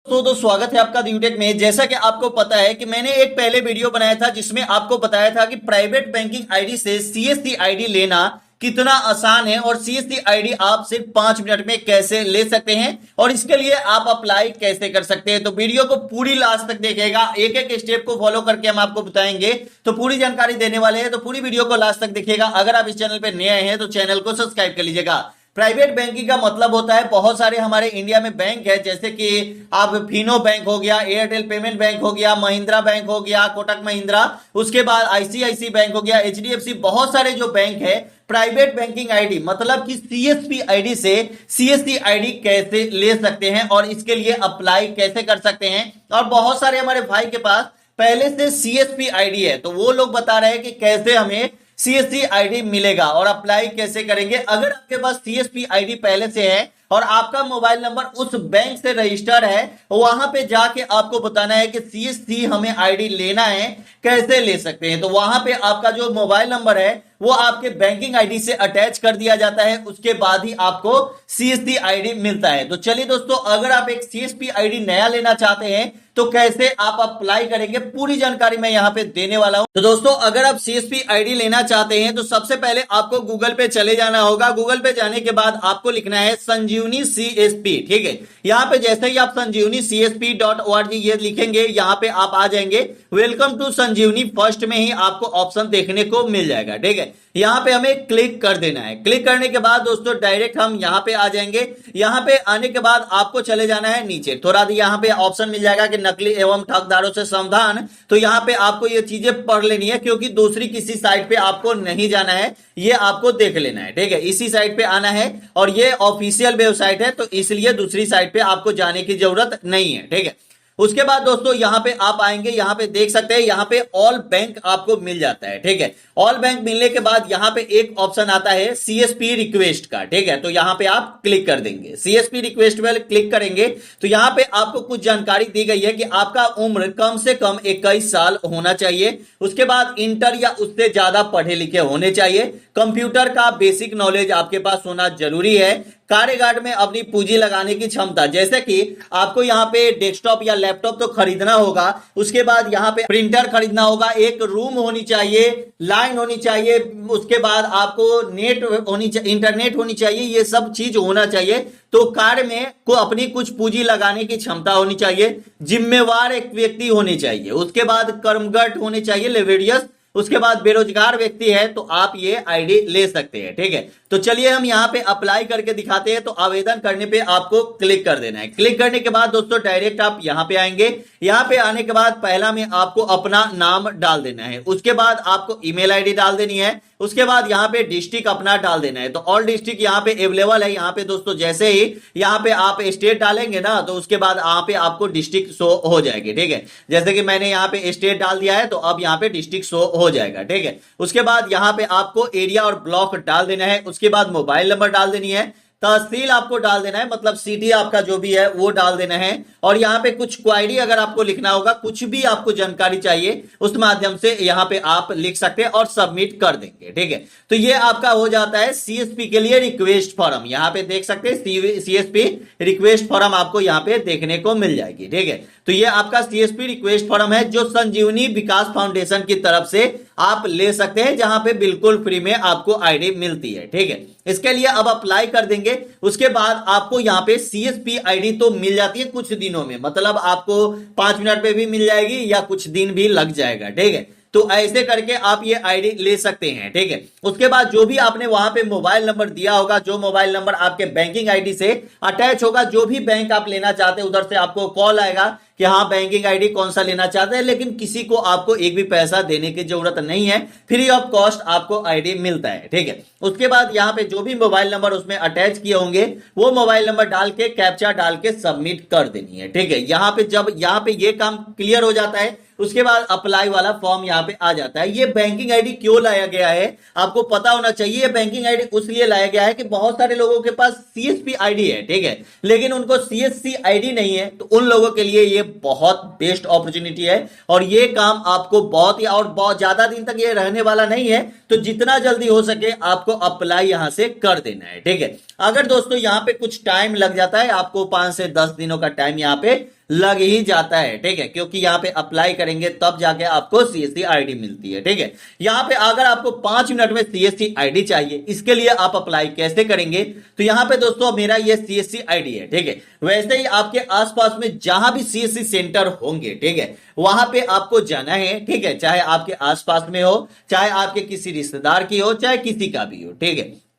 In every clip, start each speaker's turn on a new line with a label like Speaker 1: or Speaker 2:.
Speaker 1: तो स्वागत है आपका यूटेक में। जैसा कि आपको पता है कि मैंने एक पहले वीडियो बनाया था जिसमें आपको बताया था कि प्राइवेट बैंकिंग आईडी से सीएससी आईडी लेना कितना आसान है और सीएससी आईडी आप सिर्फ 5 मिनट में कैसे ले सकते हैं और इसके लिए आप अप्लाई कैसे कर सकते हैं। तो वीडियो को पूरी लास्ट तक देखिएगा, एक एक स्टेप को फॉलो करके हम आपको बताएंगे, तो पूरी जानकारी देने वाले हैं। तो पूरी वीडियो को लास्ट तक देखिएगा। अगर आप इस चैनल पर नए आए हैं तो चैनल को सब्सक्राइब कर लीजिएगा। प्राइवेट बैंकिंग का मतलब होता है बहुत सारे हमारे इंडिया में बैंक है, जैसे कि आप फिनो बैंक हो गया, एयरटेल पेमेंट बैंक हो गया, महिंद्रा बैंक हो गया, कोटक महिंद्रा, उसके बाद आईसीआईसी बैंक हो गया, एचडीएफसी, बहुत सारे जो बैंक है। प्राइवेट बैंकिंग आईडी मतलब कि सीएसपी आईडी से सीएससी आईडी कैसे ले सकते हैं और इसके लिए अप्लाई कैसे कर सकते हैं। और बहुत सारे हमारे भाई के पास पहले से सीएसपी आईडी है, तो वो लोग बता रहे हैं कि कैसे हमें सीएससी आईडी मिलेगा और अप्लाई कैसे करेंगे। अगर आपके पास सीएसपी आईडी पहले से है और आपका मोबाइल नंबर उस बैंक से रजिस्टर्ड है, वहां पे जाके आपको बताना है कि सीएससी हमें आईडी लेना है, कैसे ले सकते हैं। तो वहां पे आपका जो मोबाइल नंबर है वो आपके बैंकिंग आईडी से अटैच कर दिया जाता है, उसके बाद ही आपको सीएससी आईडी मिलता है। तो चलिए दोस्तों, अगर आप एक सीएसपी आईडी नया लेना चाहते हैं तो कैसे आप अप्लाई करेंगे, पूरी जानकारी मैं यहां पे देने वाला हूं। तो दोस्तों, अगर आप सीएसपी आईडी लेना चाहते हैं तो सबसे पहले आपको गूगल पे चले जाना होगा। गूगल पे जाने के बाद आपको लिखना है संजीवनी सीएसपी, ठीक है। यहां पे जैसे ही आप संजीवनी CSP.org ये लिखेंगे, यहां पे आप आ जाएंगे, वेलकम टू संजीवनी, फर्स्ट में ही आपको ऑप्शन देखने को मिल जाएगा, ठीक है। यहां पे हमें क्लिक कर देना है। क्लिक करने के बाद दोस्तों डायरेक्ट हम यहां पे आ जाएंगे। यहां पे आने के बाद आपको चले जाना है नीचे, थोड़ा यहां पे ऑप्शन मिल जाएगा कि नकली एवं ठगदारों से सावधान। तो यहां पे आपको ये चीजें पढ़ लेनी है, क्योंकि दूसरी किसी साइट पे आपको नहीं जाना है, ये आपको देख लेना है, ठीक है। इसी साइट पे आना है और ये ऑफिशियल वेबसाइट है, तो इसलिए दूसरी साइट पे आपको जाने की जरूरत नहीं है, ठीक है। उसके बाद दोस्तों यहां पे आप आएंगे, यहां पे देख सकते हैं, यहां पे ऑल बैंक आपको मिल जाता है, ठीक है। ऑल बैंक मिलने के बाद यहां पे एक ऑप्शन आता है सीएसपी रिक्वेस्ट का, ठीक है। तो यहां पे आप क्लिक कर देंगे। सीएसपी रिक्वेस्ट पर क्लिक करेंगे तो यहां पे आपको कुछ जानकारी दी गई है कि आपका उम्र कम से कम 21 साल होना चाहिए। उसके बाद इंटर या उससे ज्यादा पढ़े लिखे होने चाहिए। कंप्यूटर का बेसिक नॉलेज आपके पास होना जरूरी है। कार्यकाल में अपनी पूंजी लगाने की क्षमता, जैसे कि आपको यहाँ पे डेस्कटॉप या लैपटॉप तो खरीदना होगा, उसके बाद यहाँ पे प्रिंटर खरीदना होगा, एक रूम होनी चाहिए, लाइन होनी चाहिए, उसके बाद आपको नेट होनी चाहिए, इंटरनेट होनी चाहिए, ये सब चीज होना चाहिए। तो कार्य में को अपनी कुछ पूंजी लगाने की क्षमता होनी चाहिए, जिम्मेवार एक व्यक्ति होनी चाहिए, उसके बाद कर्मगत होने चाहिए, लेवेरियस, उसके बाद बेरोजगार व्यक्ति है तो आप ये आईडी ले सकते हैं, ठीक है। तो चलिए हम यहाँ पे अप्लाई करके दिखाते हैं। तो आवेदन करने पे आपको क्लिक कर देना है। क्लिक करने के बाद दोस्तों डायरेक्ट आप यहाँ पे आएंगे। यहाँ पे आने के बाद पहला में आपको अपना नाम डाल देना है, उसके बाद आपको ईमेल आईडी डाल देनी है, उसके बाद यहाँ पे डिस्ट्रिक्ट अपना डाल देना है। तो ऑल डिस्ट्रिक्ट यहाँ पे अवेलेबल है। यहाँ पे दोस्तों जैसे ही यहाँ पे आप स्टेट डालेंगे ना, तो उसके बाद यहाँ पे आपको डिस्ट्रिक्ट शो हो जाएगी, ठीक है। जैसे कि मैंने यहाँ पे स्टेट डाल दिया है तो अब यहाँ पे डिस्ट्रिक्ट शो हो जाएगा, ठीक है। उसके बाद यहाँ पे आपको एरिया और ब्लॉक डाल देना है, उसके बाद मोबाइल नंबर डाल देनी है, तहसील आपको डाल देना है, मतलब सिटी आपका जो भी है वो डाल देना है। और यहाँ पे कुछ क्वायरी अगर आपको लिखना होगा, कुछ भी आपको जानकारी चाहिए, उस माध्यम से यहाँ पे आप लिख सकते हैं और सबमिट कर देंगे, ठीक है। तो ये आपका हो जाता है सीएसपी के लिए रिक्वेस्ट फॉर्म। यहाँ पे देख सकते हैं सीएसपी रिक्वेस्ट फॉर्म आपको यहाँ पे देखने को मिल जाएगी, ठीक है। तो ये आपका सीएसपी रिक्वेस्ट फॉर्म है जो संजीवनी विकास फाउंडेशन की तरफ से आप ले सकते हैं, जहां पे बिल्कुल फ्री में आपको आईडी मिलती है, ठीक है। इसके लिए अब अप्लाई कर देंगे। उसके बाद आपको यहाँ पे सीएसपी आईडी तो मिल जाती है कुछ दिनों में, मतलब आपको 5 मिनट पे भी मिल जाएगी या कुछ दिन भी लग जाएगा, ठीक है। तो ऐसे करके आप ये आईडी ले सकते हैं, ठीक है। उसके बाद जो भी आपने वहां पे मोबाइल नंबर दिया होगा, जो मोबाइल नंबर आपके बैंकिंग आईडी से अटैच होगा, जो भी बैंक आप लेना चाहते हैं उधर से आपको कॉल आएगा कि हाँ बैंकिंग आईडी कौन सा लेना चाहते हैं, लेकिन किसी को आपको एक भी पैसा देने की जरूरत नहीं है, फ्री ऑफ कॉस्ट आपको आईडी मिलता है, ठीक है। उसके बाद यहाँ पे जो भी मोबाइल नंबर उसमें अटैच किए होंगे वो मोबाइल नंबर डाल के कैप्चा डाल के सबमिट कर देनी है, ठीक है। यहाँ पे जब यहाँ पे ये काम क्लियर हो जाता है, उसके बाद अप्लाई वाला फॉर्म यहाँ पे आ जाता है। ये बैंकिंग आईडी क्यों लाया गया है आपको पता होना चाहिए। ये बैंकिंग आईडी उसलिए लाया गया है कि बहुत सारे लोगों के पास सीएसपी आईडी है, ठीक है, लेकिन उनको सीएससी आईडी नहीं है। तो उन लोगों के लिए ये बहुत बेस्ट अपॉर्चुनिटी है और ये काम आपको बहुत ही और बहुत ज्यादा दिन तक ये रहने वाला नहीं है। तो जितना जल्दी हो सके आपको अप्लाई यहां से कर देना है, ठीक है। अगर दोस्तों यहाँ पे कुछ टाइम लग जाता है, आपको 5 से 10 दिनों का टाइम यहाँ पे लग ही जाता है, ठीक है, क्योंकि यहाँ पे अप्लाई करेंगे तब जाके आपको सीएससी आईडी मिलती है, ठीक है। यहाँ पे अगर आपको 5 मिनट में सीएससी आईडी चाहिए, इसके लिए आप अप्लाई कैसे करेंगे, तो यहाँ पे दोस्तों मेरा ये सीएससी आईडी है, ठीक है। वैसे ही आपके आसपास में जहां भी सीएससी सेंटर होंगे, ठीक है, वहां पे आपको जाना है, ठीक है, चाहे आपके आसपास में हो, चाहे आपके किसी रिश्तेदार की हो, चाहे किसी का भी हो, ठीक है।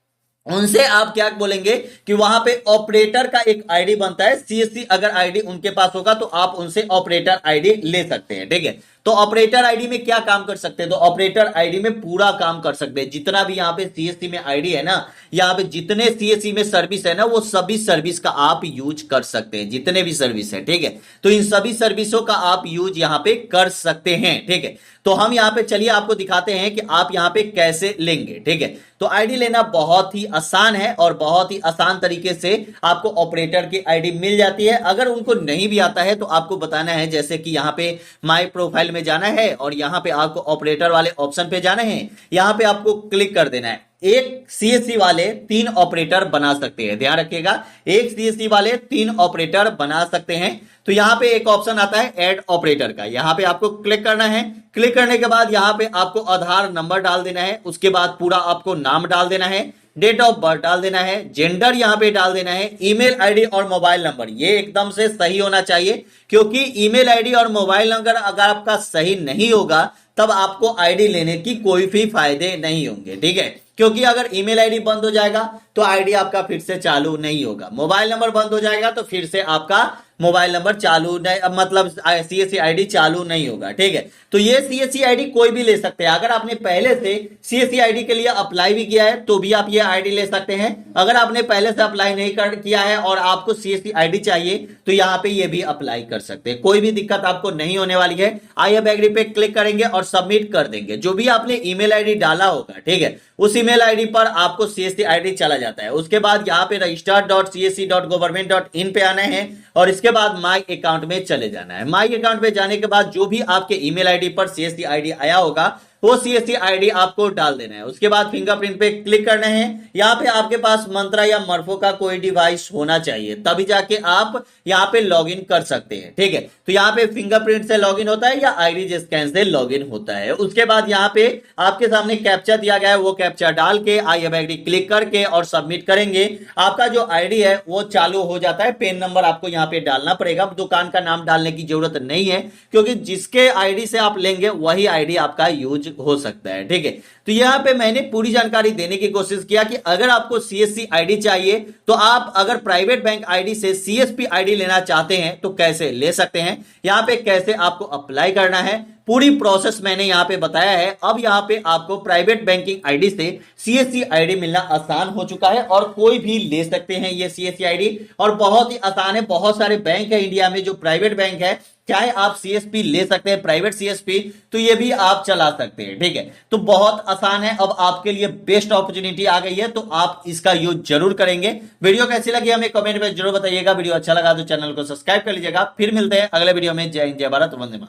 Speaker 1: उनसे आप क्या बोलेंगे कि वहां पे ऑपरेटर का एक आईडी बनता है, सीएससी अगर आईडी उनके पास होगा तो आप उनसे ऑपरेटर आईडी ले सकते हैं, ठीक है। तो ऑपरेटर आईडी में क्या काम कर सकते हैं, तो ऑपरेटर आईडी में पूरा काम कर सकते हैं। जितना भी यहाँ पे सीएससी में आईडी है ना, यहाँ पे जितने सीएससी में सर्विस है ना, वो सभी सर्विस का आप यूज कर सकते हैं, जितने भी सर्विस है, ठीक है। तो इन सभी सर्विसों का आप यूज यहाँ पे कर सकते हैं, ठीक है। तो हम यहाँ पे चलिए आपको दिखाते हैं कि आप यहाँ पे कैसे लेंगे, ठीक है। तो आईडी लेना बहुत ही आसान है और बहुत ही आसान तरीके से आपको ऑपरेटर की आईडी मिल जाती है। अगर उनको नहीं भी आता है तो आपको बताना है, जैसे कि यहाँ पे माय प्रोफाइल में जाना है और यहाँ पे आपको ऑपरेटर वाले ऑप्शन पे जाना है, यहाँ पे आपको क्लिक कर देना है। एक सीएससी वाले 3 ऑपरेटर बना सकते हैं, ध्यान रखिएगा, एक सीएससी वाले 3 ऑपरेटर बना सकते हैं। तो यहाँ पे एक ऑप्शन आता है ऐड ऑपरेटर का, यहाँ पे आपको क्लिक करना है। क्लिक करने के बाद यहाँ पे आपको आधार नंबर डाल देना है, उसके बाद पूरा आपको नाम डाल देना है, डेट ऑफ बर्थ डाल देना है, जेंडर यहाँ पे डाल देना है, ईमेल आईडी और मोबाइल नंबर ये एकदम से सही होना चाहिए, क्योंकि ईमेल आईडी और मोबाइल नंबर अगर आपका सही नहीं होगा तब आपको आईडी लेने की कोई भी फायदे नहीं होंगे, ठीक है। क्योंकि अगर ईमेल आईडी बंद हो जाएगा तो आईडी आपका फिर से चालू नहीं होगा, मोबाइल नंबर बंद हो जाएगा तो फिर से आपका मोबाइल नंबर चालू नहीं, मतलब सीएससी आईडी चालू नहीं होगा, ठीक है। तो ये सीएससी आईडी कोई भी ले सकते हैं। अगर आपने पहले से सीएससी आईडी के लिए अप्लाई भी किया है तो भी आप ये आईडी ले सकते हैं। अगर आपने पहले से अप्लाई नहीं किया है और आपको सीएससी आईडी चाहिए तो यहाँ पे ये भी अप्लाई कर सकते हैं, कोई भी दिक्कत आपको नहीं होने वाली है। आई एम एग्री पे क्लिक करेंगे और सबमिट कर देंगे। जो भी आपने ईमेल आईडी डाला होगा, ठीक है, उस ईमेल आईडी पर आपको सीएससी आईडी चला जाता है। उसके बाद यहाँ पे register.csc.government.in पे आना है और इसके बाद माई अकाउंट में चले जाना है। माई अकाउंट में जाने के बाद जो भी आपके ईमेल आईडी पर सीएससी आईडी आया होगा वो सीएससी आईडी आपको डाल देना है। उसके बाद फिंगरप्रिंट पे क्लिक करना है। यहाँ पे आपके पास मंत्रा या मर्फो का कोई डिवाइस होना चाहिए, तभी जाके आप यहाँ पे लॉगिन कर सकते हैं, ठीक है। तो यहाँ पे फिंगरप्रिंट से लॉगिन होता है या आईरिस स्कैन से लॉगिन होता है। उसके बाद यहाँ पे आपके सामने कैप्चा दिया गया है, वो कैप्चा डाल के आई एम आईडी क्लिक करके और सबमिट करेंगे, आपका जो आईडी है वो चालू हो जाता है। पेन नंबर आपको यहाँ पे डालना पड़ेगा, दुकान का नाम डालने की जरूरत नहीं है, क्योंकि जिसके आईडी से आप लेंगे वही आईडी आपका यूज हो सकता है, ठीक है। तो यहां पे मैंने पूरी जानकारी देने की कोशिश किया कि अगर आपको सीएससी आईडी चाहिए तो आप अगर प्राइवेट बैंक आईडी से सीएसपी आईडी लेना चाहते हैं तो कैसे ले सकते हैं, यहां पे कैसे आपको अप्लाई करना है, पूरी प्रोसेस मैंने यहां पे बताया है। अब यहां पे आपको प्राइवेट बैंकिंग आईडी से सीएससी आईडी मिलना आसान हो चुका है और कोई भी ले सकते हैं ये सीएससी आईडी, और बहुत ही आसान है। बहुत सारे बैंक है इंडिया में जो प्राइवेट बैंक है, चाहे आप सीएसपी ले सकते हैं, प्राइवेट सीएसपी, तो ये भी आप चला सकते हैं, ठीक है। तो बहुत आसान है, अब आपके लिए बेस्ट अपॉर्चुनिटी आ गई है, तो आप इसका यूज जरूर करेंगे। वीडियो कैसी लगी हमें कमेंट में जरूर बताइएगा। वीडियो अच्छा लगा तो चैनल को सब्सक्राइब कर लीजिएगा। फिर मिलते हैं अगले वीडियो में। जय हिंद, जय भारत, वंदे मातरम।